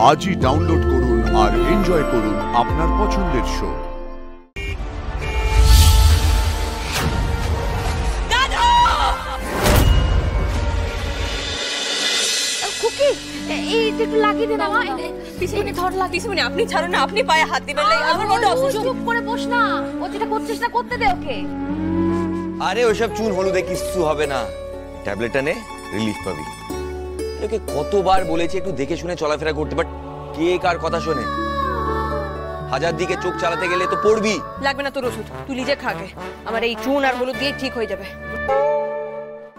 আজই ডাউনলোড করুন আর এনজয় করুন আপনার পছন্দের শো। আপনি ছাড়ুন না, আপনি পায়ে হাত দিবেন। চুপ করে বস না, ও যেটা করছিস না করতে দে ওকে। আরে ওসব চুন হলুদে কিচ্ছু হবে না, ট্যাবলেটটা নে, রিলিফ পাবি। একে কতবার বলেছি একটু দেখে শুনে চলাফেরা করতে, বাট কে কার কথা শোনে? হাজার দিকে চোখ চালাতে গেলে তো পড়বি। লাগবে না তোর ওষুধ, তুই নিজে খাগে। আমার এই চুন আর হলুদ দিয়ে ঠিক হয়ে যাবে।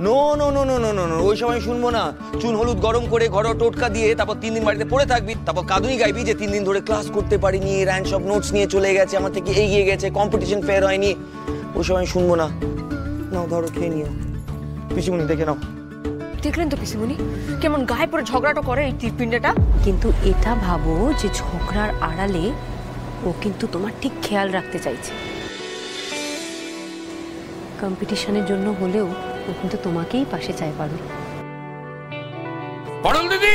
No no no no no no, ওই সময় শুনবো না। চুন হলুদ গরম করে ঘরোয়া টোটকা দিয়ে তারপর 3 দিন বাড়িতে পড়ে থাকবি, তারপর কাঁদুনি গাইবি যে 3 দিন ধরে ক্লাস করতে পারিনি, র্যাঙ্ক সব নোটস নিয়ে চলে গেছে, আমার থেকে এগিয়ে গেছে, কম্পিটিশন ফেয়ার হয়নি। ওই সময় শুনবো না। নাও ধরো, খেয়ে নিও। পিসিমণি দেখে নাও। দেখলেন তো পিসিমণি কেমন গায়ে পড়ে ঝগড়াটা করে এই তীরপিণ্ডটা। কিন্তু এটা ভাবো যে ঝগড়ার আড়ালে ও কিন্তু তোমার ঠিক খেয়াল রাখতে চাইছে। কম্পিটিশনের জন্য হলেও ও কিন্তু তোমাকেই পাশে চাই। পারো পড়ল দিদি,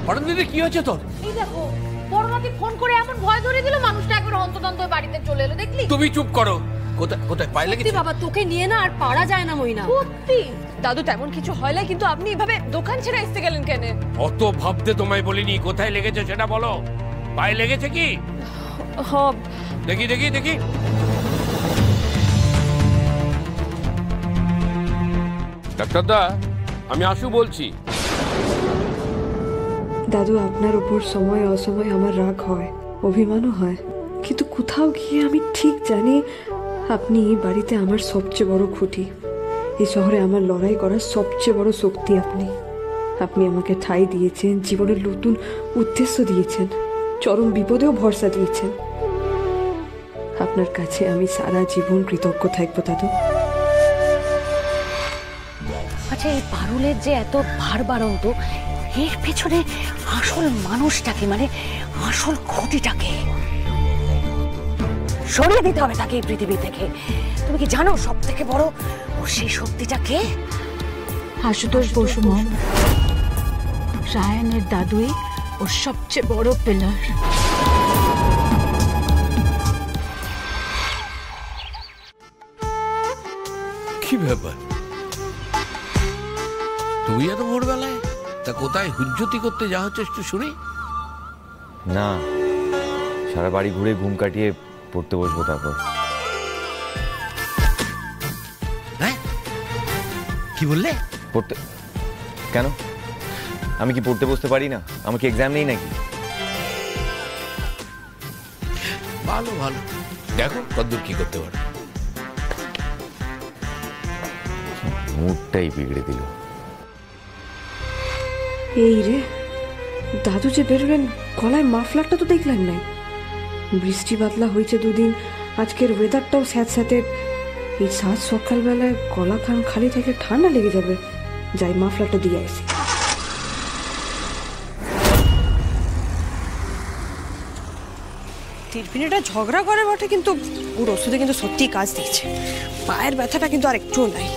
পড়ল দিদি, কি হয়েছে তোর? এই দেখো পরমাদি ফোন করে এমন ভয় ধরে দিল, মানুষটা একবার অন্তদন্ত বাড়িতে চলে এলো। দেখলি? তুমি চুপ করো। কোথায় কোথায় পাইলে কি? বাবা তোকে নিয়ে না আর পারা যায় না মইনা। সত্যি দাদু তেমন কিছু হয় না, কিন্তু আপনি এভাবে দোকান ছেড়ে আসতে গেলেন কেন? অত ভাবতে তোমায় বলিনি, কোথায় লেগেছে সেটা বলো। পায়ে লেগেছে কি? হ্যাঁ দেখি দেখি দেখি। ডাক্তারদা, আমি আশু বলছি। দাদু, আপনার উপর সময় অসময় আমার রাগ হয়, অভিমানও হয়, কিন্তু কোথাও গিয়ে আমি ঠিক জানি আপনি বাড়িতে আমার সবচেয়ে বড় খুঁটি। এই শহরে আমার লড়াই করার সবচেয়ে বড় শক্তি আপনি। আপনি আমাকে ঠাঁই দিয়েছেন, জীবনের নতুন উদ্দেশ্য দিয়েছেন, চরম বিপদেও ভরসা দিয়েছেন। আপনার কাছে আমি সারা জীবন কৃতজ্ঞ থাকবো দাদু। আচ্ছা, এই পারুলের যে এত বাড়ন্ত, এর পেছনে আসল মানুষটাকে, মানে আসল খুঁটিটাকে সরিয়ে দিতে হবে তাকে এই পৃথিবী থেকে। তুমি কি জানো সব থেকে বড় ও সেই শক্তিটাকে? আশুতোষ বসু মম, রায়ানের দাদুই ওর সবচেয়ে বড় পিলার। কি ব্যাপার, তুমি এত ভোরবেলায়? তা কোথায় হুজ্জতি করতে যাওয়া হচ্ছে একটু শুনি? না, সারা বাড়ি ঘুরে ঘুম কাটিয়ে পড়তে বসবো। তারপর হ্যাঁ, কি বললে? পড়তে? কেন, আমি কি পড়তে বসতে পারি না? আমার কি এক্সাম নেই নাকি? ভালো ভালো, দেখো কতদূর কি করতে পারো। মুডটাই বিগড়ে দিল। এই রে, দাদু যে বেরোলেন, গলায় মাফলারটা তো দেখলেন নাই। বৃষ্টি বাদলা হয়েছে দুদিন, আজকের ওয়েদারটাও স্যাঁতস্যাঁতে। এই সাত সকালবেলায় গলা খান খালি থাকলে ঠান্ডা লেগে যাবে। যাই মাফলারটা দিয়ে আসি। তীরপিণ্ডটা ঝগড়া করে বটে, কিন্তু ওর ওষুধে কিন্তু সত্যিই কাজ দিয়েছে। পায়ের ব্যথাটা কিন্তু আর একটুও নাই।